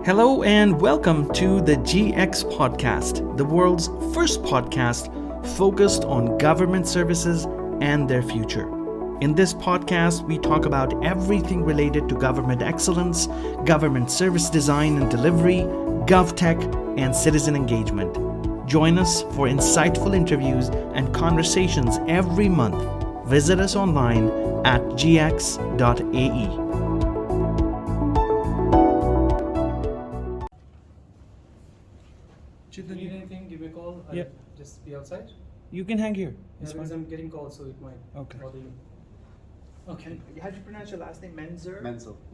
Hello and welcome to the GX Podcast, the world's first podcast focused on government services and their future. In this podcast, we talk about everything related to government excellence, government service design and delivery, GovTech, and citizen engagement. Join us for insightful interviews and conversations every month. Visit us online at gx.ae. If you need anything, give me a call. I'll just be outside. You can hang here. Yeah, because I'm getting calls, so it might bother you. Okay. How do you pronounce your last name? Menzel?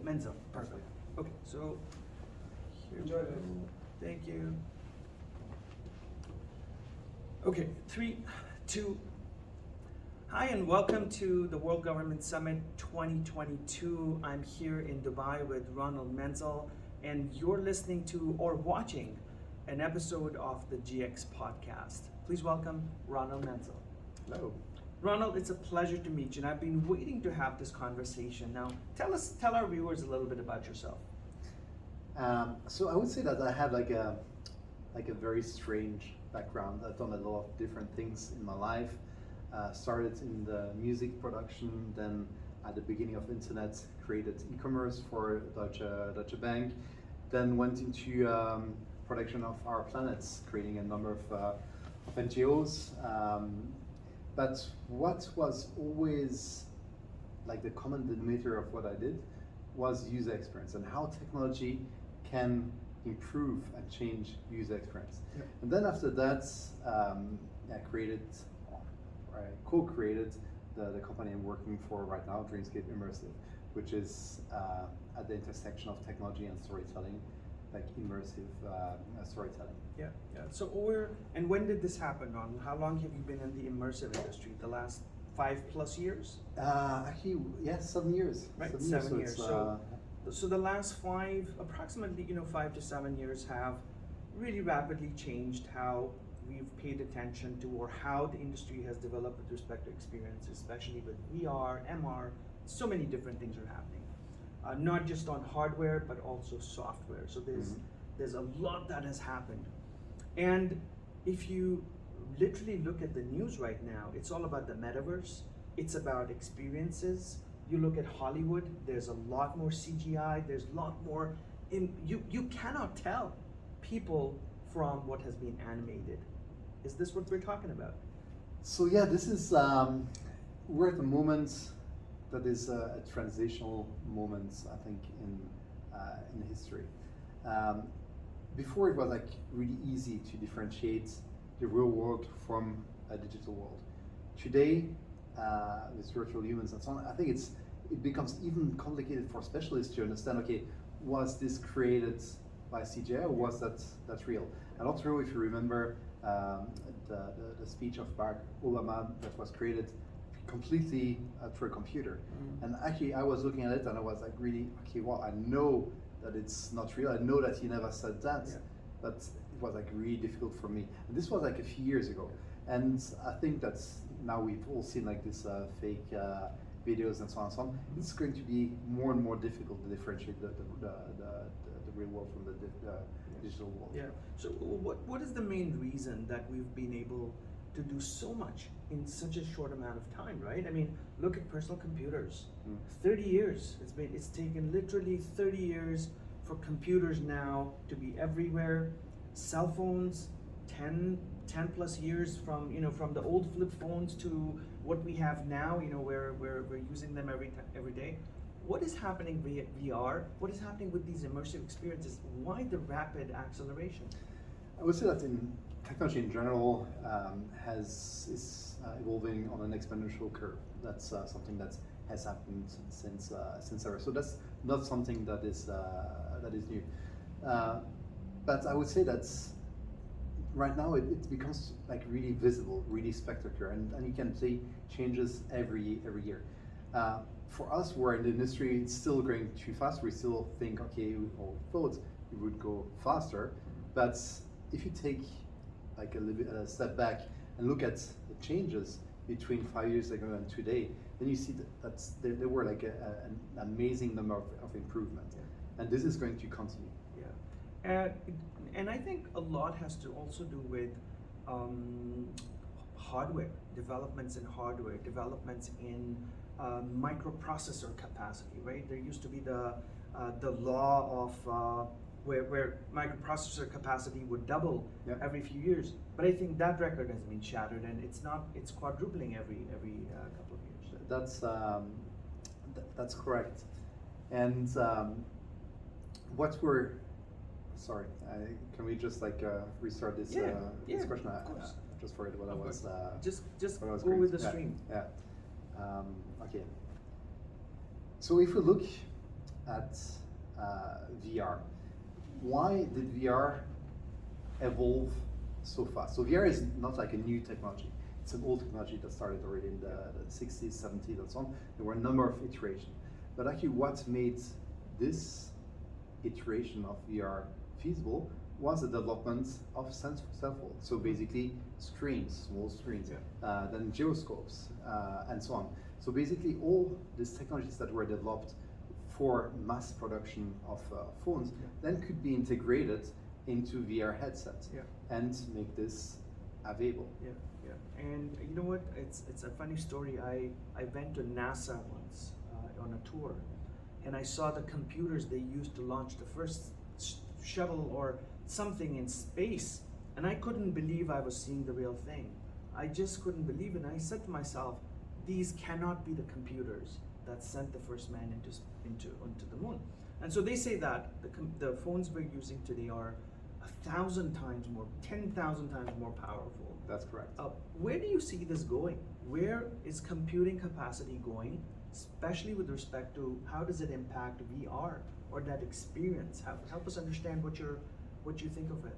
Menzel. Perfect. Okay, so here Enjoy it. Thank you. Okay, 3, 2. Hi and welcome to the World Government Summit 2022. I'm here in Dubai with Ronald Menzel, and you're listening to or watching an episode of the GX podcast. Please welcome Ronald Menzel. Hello. Ronald, it's a pleasure to meet you, and I've been waiting to have this conversation. Now, tell our viewers a little bit about yourself. So I would say that I have like a very strange background. I've done a lot of different things in my life. Started in the music production, then at the beginning of internet, created e-commerce for Deutsche Bank, then went into production of Our Planets, creating a number of NGOs. But what was always like the common denominator of what I did was user experience and how technology can improve and change user experience. Yep. And then after that, I co-created the company I'm working for right now, Dreamscape Immersive, which is at the intersection of technology and storytelling, like immersive storytelling. Yeah. So when did this happen, Ron? How long have you been in the immersive industry? The last 5+ years? Actually, yeah, 7 years. Right, 7 years. So the last approximately 5 to 7 years have really rapidly changed how we've paid attention to, or how the industry has developed with respect to experience, especially with VR, MR. So many different things are happening. Not just on hardware, but also software. So there's a lot that has happened. And if you literally look at the news right now, it's all about the metaverse. It's about experiences. You look at Hollywood, there's a lot more CGI, there's a lot more, you cannot tell people from what has been animated. Is this what we're talking about? So yeah, this is, we're at the moment that is a transitional moment, I think, in history. Before it was like really easy to differentiate the real world from a digital world. Today, with virtual humans and so on, I think it becomes even complicated for specialists to understand, okay, was this created by CGI or was that real? I don't know if you remember the speech of Barack Obama that was created completely through a computer. And actually I was looking at it and I was like really, okay, well, I know that it's not real. I know that he never said that, but it was like really difficult for me. And this was like a few years ago. And I think that's now we've all seen like this fake videos and so on and so on. It's going to be more and more difficult to differentiate the real world from the digital world. Yeah. So what is the main reason that we've been able to do so much in such a short amount of time, right? I mean, look at personal computers. 30 years. It's taken literally 30 years for computers now to be everywhere. Cell phones, 10+ years from the old flip phones to what we have now, where we're using them every day. What is happening via VR? What is happening with these immersive experiences? Why the rapid acceleration? I would say that technology in general is evolving on an exponential curve. That's something that has happened since ever. So that's not something that is new. But I would say that right now it becomes like really visible, really spectacular, and you can see changes every year. For us, we're in the industry, it's still going too fast. We still think, okay, we all thought it would go faster, but if you take like a step back and look at the changes between 5 years ago and today, then you see that there were like an amazing number of improvements, and this is going to continue. Yeah, And, and I think a lot has to also do with hardware, developments in hardware, developments in microprocessor capacity, right? There used to be the law of where microprocessor capacity would double Yep. every few years. But I think that record has been shattered, and it's quadrupling every couple of years. That's correct. And what we're sorry, can we just restart this Yeah, this question? of course. I just forgot what I was. Just what I was go going with to- the yeah, stream. Yeah. Okay. So if we look at VR, why did VR evolve so fast? So VR is not like a new technology. It's an old technology that started already in the 60s, 70s, and so on. There were a number of iterations. But actually what made this iteration of VR feasible was the development of cell phones. So basically screens, small screens, then gyroscopes, and so on. So basically all these technologies that were developed for mass production of phones then could be integrated into VR headsets and make this available. Yeah. And you know what? It's a funny story. I went to NASA once on a tour, and I saw the computers they used to launch the first shuttle or something in space, and I couldn't believe I was seeing the real thing. I just couldn't believe it. And I said to myself, these cannot be the computers that sent the first man onto the moon. And so they say that the phones we're using today are 1,000 times more, 10,000 times more powerful. That's correct. Where do you see this going? Where is computing capacity going, especially with respect to how does it impact VR or that experience? Help us understand what you think of it.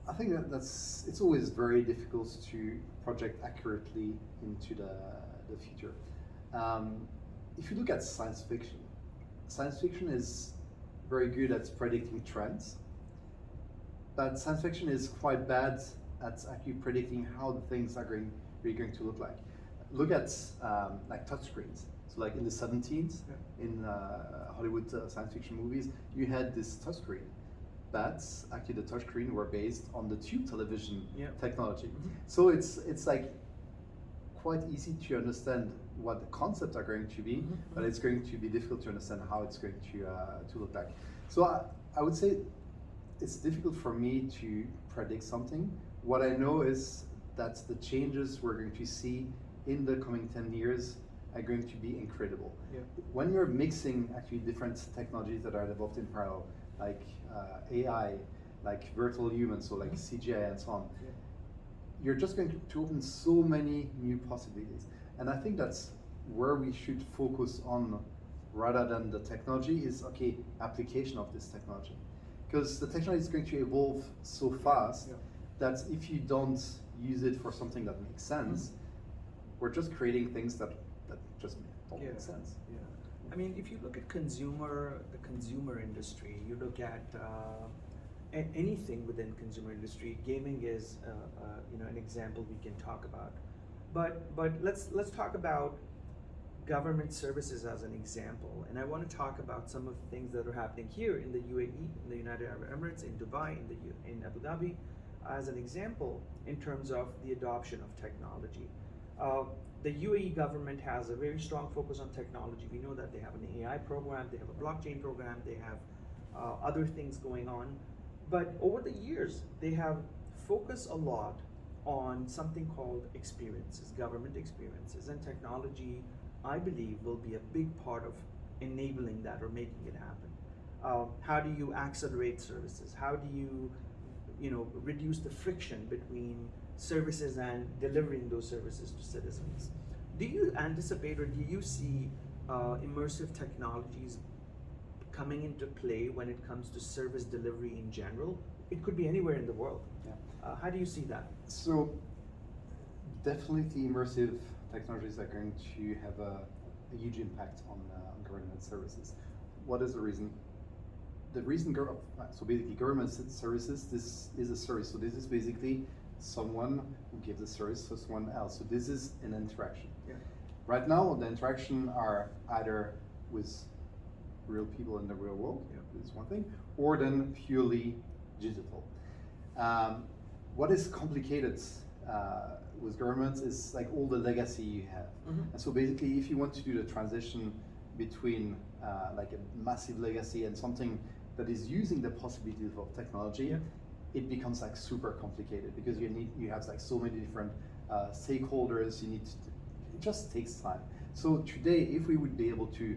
I think it's always very difficult to project accurately into the future. If you look at science fiction is very good at predicting trends, but science fiction is quite bad at actually predicting how the things are going to look like. Look at like touchscreens. So like in the 70s, in Hollywood science fiction movies, you had this touchscreen. But actually the touchscreen were based on the tube television technology. Mm-hmm. So it's like quite easy to understand what the concepts are going to be, but it's going to be difficult to understand how it's going to look like. So I would say it's difficult for me to predict something. What I know is that the changes we're going to see in the coming 10 years are going to be incredible. Yeah. When you're mixing actually different technologies that are developed in parallel, like AI, like virtual humans, so like CGI and so on, you're just going to open so many new possibilities. And I think that's where we should focus on rather than the technology is, okay, application of this technology. Because the technology is going to evolve so fast that if you don't use it for something that makes sense, we're just creating things that just don't make sense. Yeah. I mean, if you look at the consumer industry, you look at anything within consumer industry, gaming is an example we can talk about. But let's talk about government services as an example, and I want to talk about some of the things that are happening here in the UAE, in the United Arab Emirates, in Dubai, in Abu Dhabi, as an example in terms of the adoption of technology. The UAE government has a very strong focus on technology. We know that they have an AI program, they have a blockchain program, they have other things going on. But over the years, they have focused a lot on something called experiences, government experiences, and technology, I believe, will be a big part of enabling that or making it happen. How do you accelerate services? How do you reduce the friction between services and delivering those services to citizens? Do you anticipate or do you see immersive technologies coming into play when it comes to service delivery in general? It could be anywhere in the world. How do you see that? So definitely immersive technologies are going to have a huge impact on government services. What is the reason? The reason, so basically government services, this is a service. So this is basically someone who gives a service to someone else. So this is an interaction. Right now, the interaction are either with real people in the real world, this is one thing, or then purely digital. What is complicated with governments is like all the legacy you have. And so basically, if you want to do the transition between like a massive legacy and something that is using the possibilities of technology, it becomes like super complicated because you have like so many different stakeholders. It just takes time. So today, if we would be able to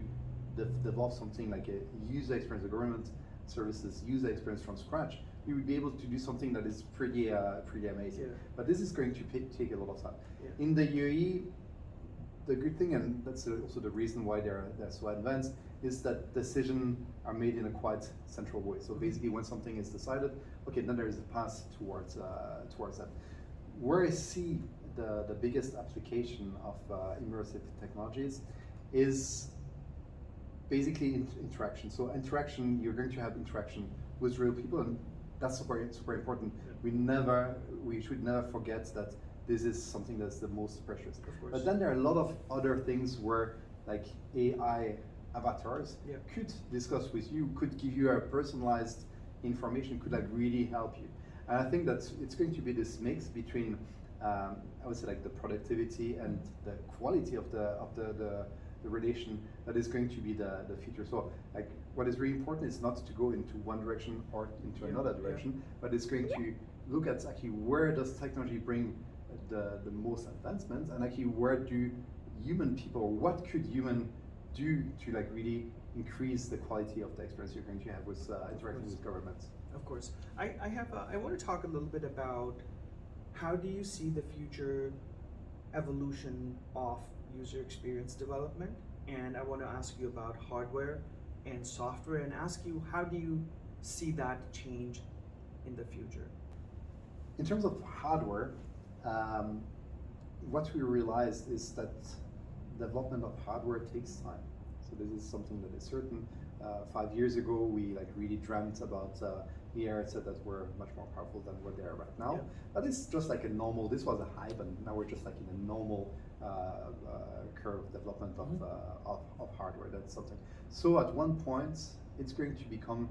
develop something like a user experience, the government services user experience from scratch, we would be able to do something that is pretty amazing. But this is going to take a lot of time. In the UAE, the good thing, and that's also the reason why they're so advanced, is that decisions are made in a quite central way. So basically, when something is decided, okay, then there is a path towards that. Where I see the biggest application of immersive technologies is basically interaction. So interaction, you're going to have interaction with real people, and that's super important. We should never forget that this is something that's the most precious. But then there are a lot of other things where like AI avatars could discuss with you, could give you a personalized information, could like really help you. And I think that it's going to be this mix between I would say like the productivity and the quality of the relation that is going to be the future. So like what is really important is not to go into one direction or into another direction, but it's going to look at actually where does technology bring the most advancements, and actually where do human people, what could human do to like really increase the quality of the experience you're going to have with interacting with governments. Of course. I want to talk a little bit about how do you see the future evolution of user experience development, and I want to ask you about hardware and software and ask you how do you see that change in the future? In terms of hardware, what we realized is that development of hardware takes time. So this is something that is certain. 5 years ago, we like really dreamt about VR headsets that were much more powerful than what they are right now. But it's just like a normal. This was a hype, and now we're just like in a normal curve of development of hardware. That's something. So at one point, it's going to become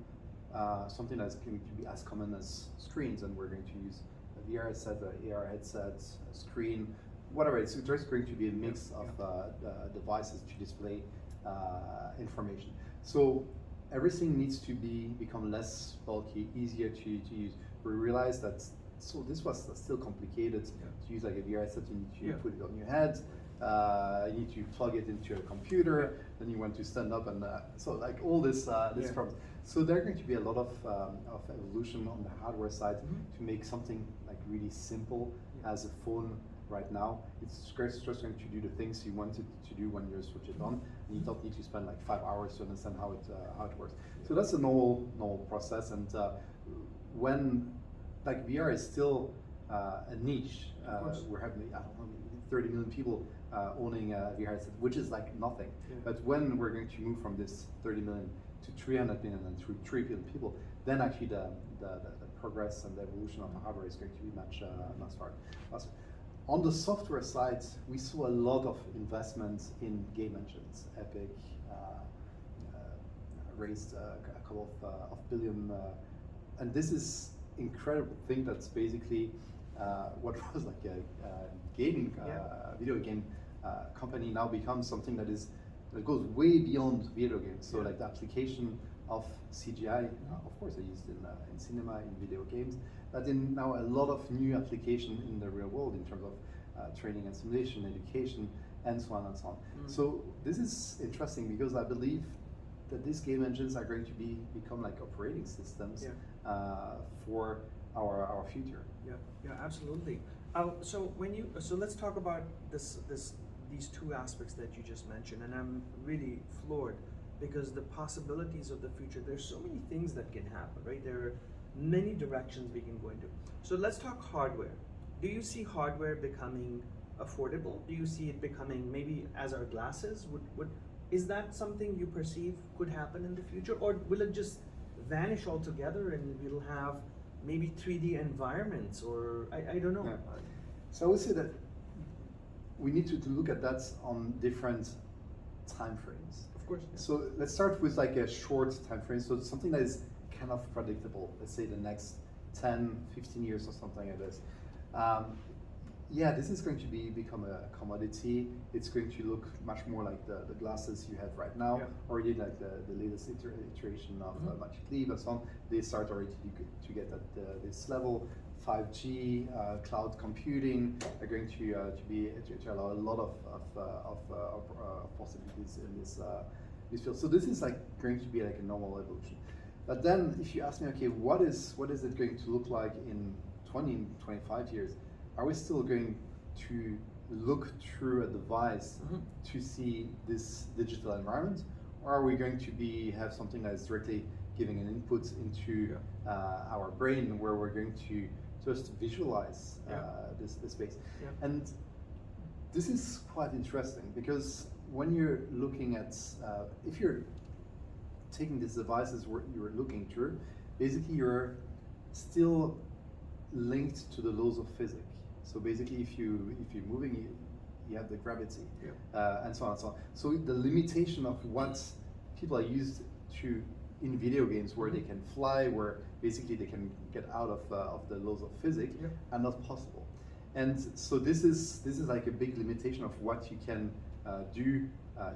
something that's going to be as common as screens, and we're going to use a VR headset, a AR headset, a screen, whatever. It's just going to be a mix of devices to display information. So everything needs to become less bulky, easier to use. We realized that this was still complicated to use like a VR headset. You need to put it on your head. You need to plug it into your computer. Then you want to stand up, and so like all this problems. So there are going to be a lot of evolution on the hardware side to make something like really simple as a phone. Right now, it's just going to do the things you want it to do when you switch it on, and you don't need to spend like 5 hours to understand how it works. So that's a normal process, and when like VR is still a niche, we're having 30 million people owning a VR headset, which is like nothing. But when we're going to move from this 30 million to 300 million and to 3 billion people, then actually the progress and the evolution of the hardware is going to be much faster. On the software side, we saw a lot of investments in game engines. Epic raised a couple of billion, and this is incredible thing that's basically what was like a gaming video game company now becomes something that goes way beyond video games. So like the application of CGI, of course, are used in cinema, in video games, but in now a lot of new application in the real world in terms of training and simulation, education, and so on and so on. So this is interesting because I believe that these game engines are going to become like operating systems for our future. Yeah, absolutely. So let's talk about these two aspects that you just mentioned, and I'm really floored because the possibilities of the future, there's so many things that can happen, right? There are many directions we can go into. So let's talk hardware. Do you see hardware becoming affordable? Do you see it becoming maybe as our glasses? Is that something you perceive could happen in the future? Or will it just vanish altogether and we'll have maybe 3D environments, or I don't know. Yeah. So I would say that we need to look at that on different time frames. Of course. So let's start with like a short time frame. So something that is kind of predictable. Let's say the next 10, 15 years or something like this. Yeah, this is going to become a commodity. It's going to look much more like the glasses you have right now, already like the latest iteration of Magic Leap and so on. They start already to get at this level. 5G, cloud computing are going to allow a lot of possibilities in this field. So this is like going to be like a normal evolution. But then, if you ask me, okay, what is it going to look like in 20, 25 years? Are we still going to look through a device to see this digital environment, or are we going to have something that is directly giving an input into our brain, where we're going to just visualize this space? And this is quite interesting, because when you're looking at, if you're taking these devices where you're looking through, basically you're still linked to the laws of physics. So basically, if you're moving, you have the gravity, and so on and so on. So the limitation of what people are used to in video games, where they can fly, where basically they can get out of the laws of physics, are not possible. And so this is like a big limitation of what you can do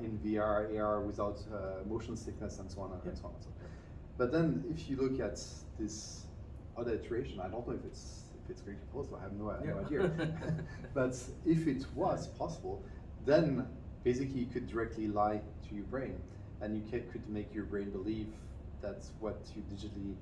in VR, AR without motion sickness and so on and so on and so on. But then, if you look at this other iteration, I don't know if it's going to be possible. I have no idea. But if it was possible, then basically you could directly lie to your brain, and you could make your brain believe that what you digitally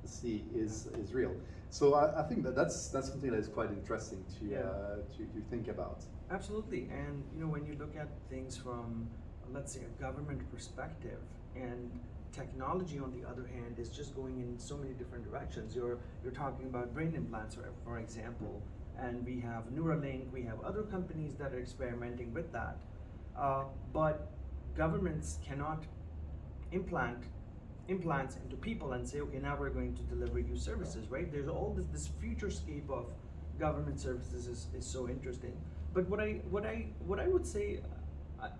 see is real. So I think that's something that is quite interesting to think about. Absolutely, and when you look at things from, let's say, a government perspective, and technology on the other hand is just going in so many different directions. You're talking about brain implants, for example, and we have Neuralink, we have other companies that are experimenting with that, but governments cannot implant implants into people and say, okay, now we're going to deliver you services, right? There's all this futurescape of government services is so interesting. But what I would say,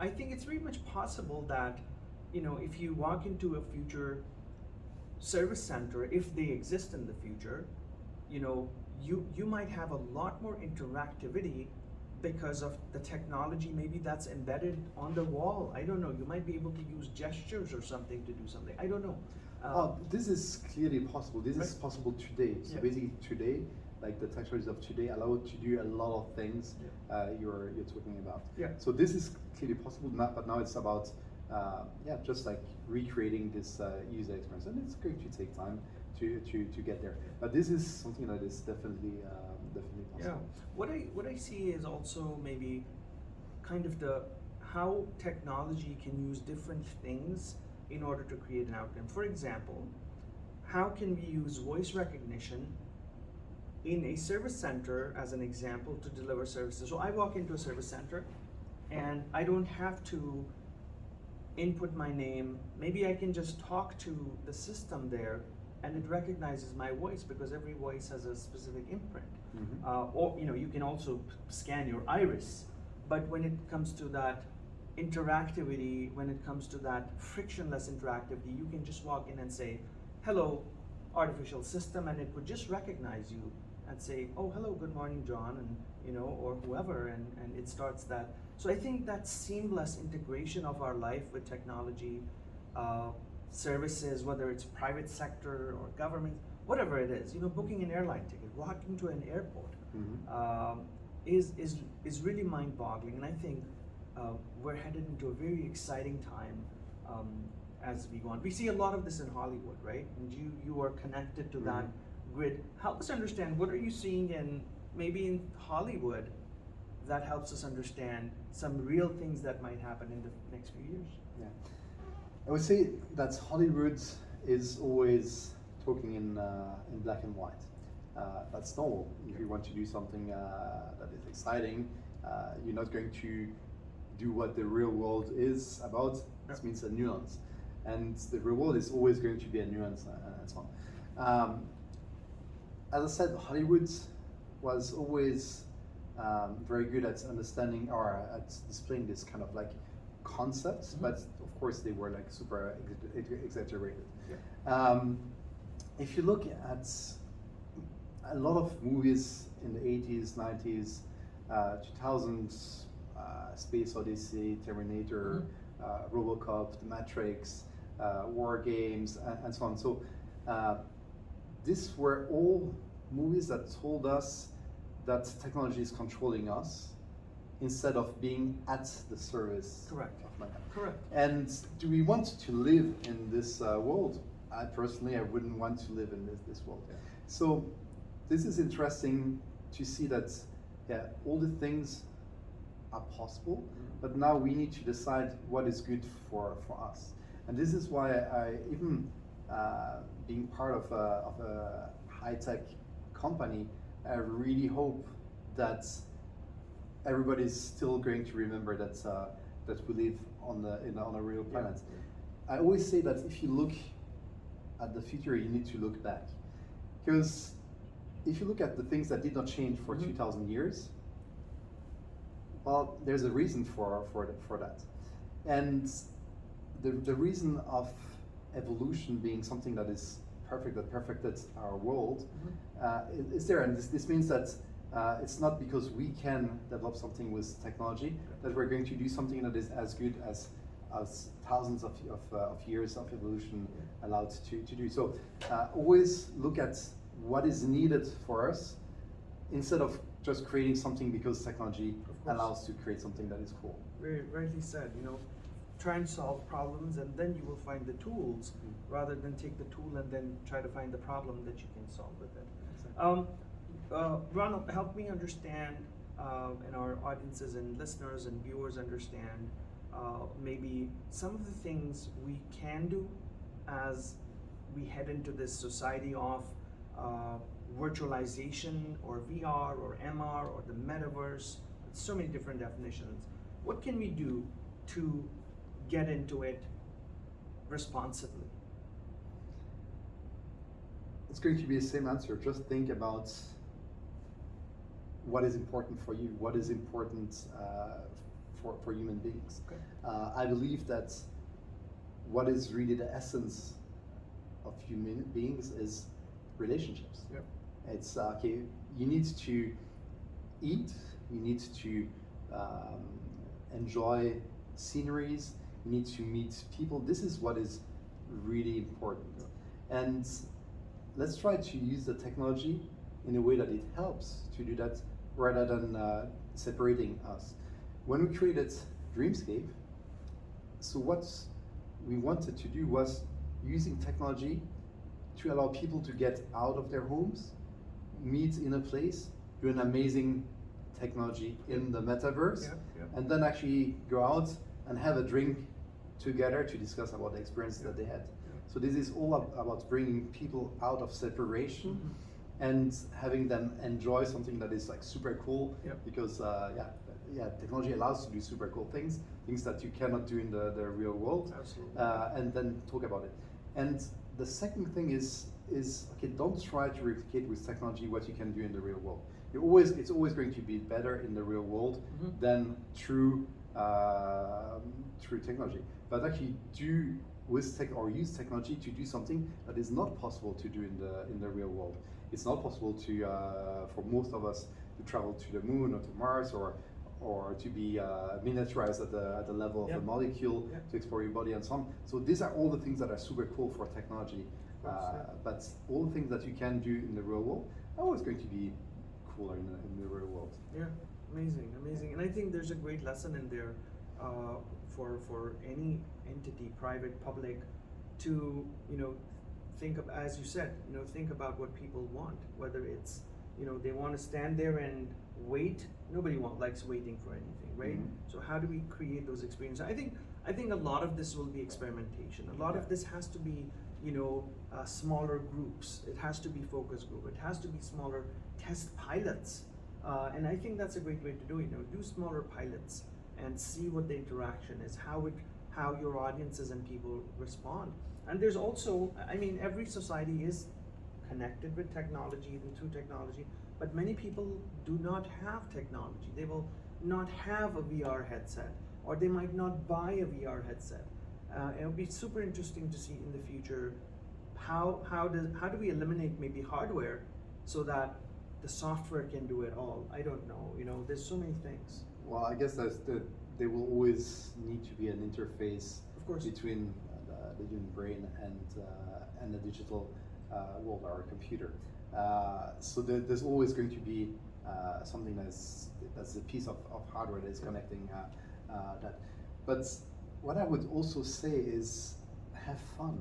I think it's very much possible that if you walk into a future service center, if they exist in the future, you might have a lot more interactivity because of the technology maybe that's embedded on the wall. I don't know. You might be able to use gestures or something to do something. I don't know. This is clearly possible. This is possible today. So basically today, like the technologies of today allow it to do a lot of things you're talking about. So this is clearly possible, but now it's about just like recreating this user experience, and it's going to take time to get there. But this is something that is definitely possible. What I see is also maybe kind of how technology can use different things in order to create an outcome. For example, how can we use voice recognition in a service center as an example to deliver services? So I walk into a service center and I don't have to input my name. Maybe I can just talk to the system there and it recognizes my voice, because every voice has a specific imprint. Or you can also scan your iris. But when it comes to that interactivity, when it comes to that frictionless interactivity, you can just walk in and say, hello, artificial system, and it would just recognize you and say, oh, hello, good morning, John, and or whoever, and it starts that. So I think that seamless integration of our life with technology, services, whether it's private sector or government, whatever it is, booking an airline ticket, walking to an airport, is really mind-boggling. And I think we're headed into a very exciting time as we go on. We see a lot of this in Hollywood, right? And you are connected to that grid. Help us understand, what are you seeing maybe in Hollywood that helps us understand some real things that might happen in the next few years? I would say that Hollywood is always talking in black and white. That's normal. If you want to do something that is exciting, you're not going to do what the real world is about. This means a nuance. And the real world is always going to be a nuance and so on. As I said, Hollywood was always very good at understanding or at displaying this kind of like concepts, but of course they were like super exaggerated. Yeah. If you look at a lot of movies in the 80s, 90s, 2000s, Space Odyssey, Terminator, RoboCop, The Matrix, War Games, and so on. So these were all movies that told us that technology is controlling us instead of being at the service Correct. of mankind. Correct. And do we want to live in this world? I personally, I wouldn't want to live in this world. Yeah. So this is interesting to see that, yeah, all the things are possible, but now we need to decide what is good for us. And this is why I even being part of a high-tech company, I really hope that everybody's still going to remember that that we live on a real planet. Yeah. I always say that if you look at the future, you need to look back, because if you look at the things that did not change for 2,000 years, well, there's a reason for that, and the reason of evolution being something that is perfect, that perfected our world, is there, and this means that it's not because we can develop something with technology that we're going to do something that is as good as thousands of years of evolution allowed to do. So always look at what is needed for us instead of just creating something because technology allows to create something that is cool. Very rightly said. Try and solve problems, and then you will find the tools, rather than take the tool and then try to find the problem that you can solve with it. Ronald, help me understand, and our audiences and listeners and viewers understand, maybe some of the things we can do as we head into this society of virtualization or VR or MR or the metaverse. So many different definitions. What can we do to get into it responsibly? It's going to be the same answer. Just think about what is important for you, what is important for human beings. Okay. I believe that what is really the essence of human beings is relationships. Yep. It's okay, you need to eat, you need to enjoy sceneries, you need to meet people. This is what is really important. And let's try to use the technology in a way that it helps to do that rather than separating us. When we created Dreamscape, so what we wanted to do was using technology to allow people to get out of their homes, meet in a place, do an amazing technology in the metaverse, and then actually go out and have a drink together to discuss about the experience that they had. So this is all about bringing people out of separation and having them enjoy something that is like super cool, because technology allows to do super cool things that you cannot do in the real world. Absolutely. And then talk about it. And the second thing is okay, don't try to replicate with technology what you can do in the real world. It's always going to be better in the real world than through technology. But actually use technology to do something that is not possible to do in the real world. It's not possible to for most of us to travel to the moon or to Mars or to be miniaturized at the level of a molecule, to explore your body and so on. So these are all the things that are super cool for technology. But all the things that you can do in the real world are always going to be cooler in the real world. Yeah, amazing. And I think there's a great lesson in there for any entity, private, public, to think of, as you said, think about what people want. Whether it's they want to stand there and wait. Nobody likes waiting for anything, right? So how do we create those experiences? I think a lot of this will be experimentation. A lot of this has to be smaller groups. It has to be focus group. It has to be smaller test pilots. And I think that's a great way to do it. Do smaller pilots and see what the interaction is, how your audiences and people respond. And there's also, every society is connected with technology, even through technology, but many people do not have technology. They will not have a VR headset, or they might not buy a VR headset. It'll be super interesting to see in the future how do we eliminate maybe hardware so that the software can do it all. I don't know. There's so many things. Well, I guess there will always need to be an interface, of course, between the human brain and the digital world, our computer. So there's always going to be something that's a piece of hardware that is connecting that. But what I would also say is have fun.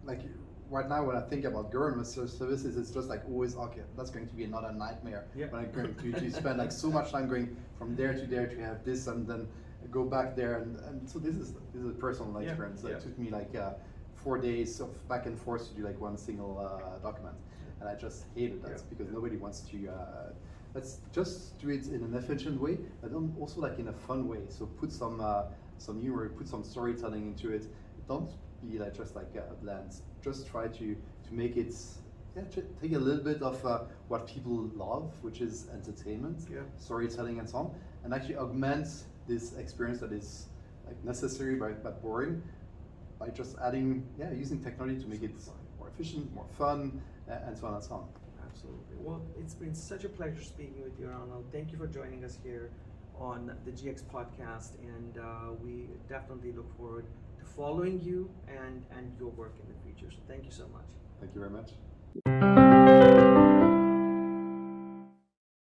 Like right now, when I think about government services, it's just like always, okay, that's going to be another nightmare. Yeah. When I'm going to spend like so much time going from there to there to have this and then go back there, and so this is a personal experience. Yeah. It took me like 4 days of back and forth to do like one single document, and I just hated that because nobody wants to. Let's just do it in an efficient way, but also like in a fun way. So put some humor, put some storytelling into it. Don't be like just like bland. Just try to make it. Take a little bit of what people love, which is entertainment, storytelling, and so on, and actually augment this experience that is like necessary but boring by just adding, using technology to make it more efficient, more fun, and so on and so on. Absolutely. Well, it's been such a pleasure speaking with you, Ronald. Thank you for joining us here on the GX podcast, and we definitely look forward to following you and your work in the future. So thank you so much. Thank you very much.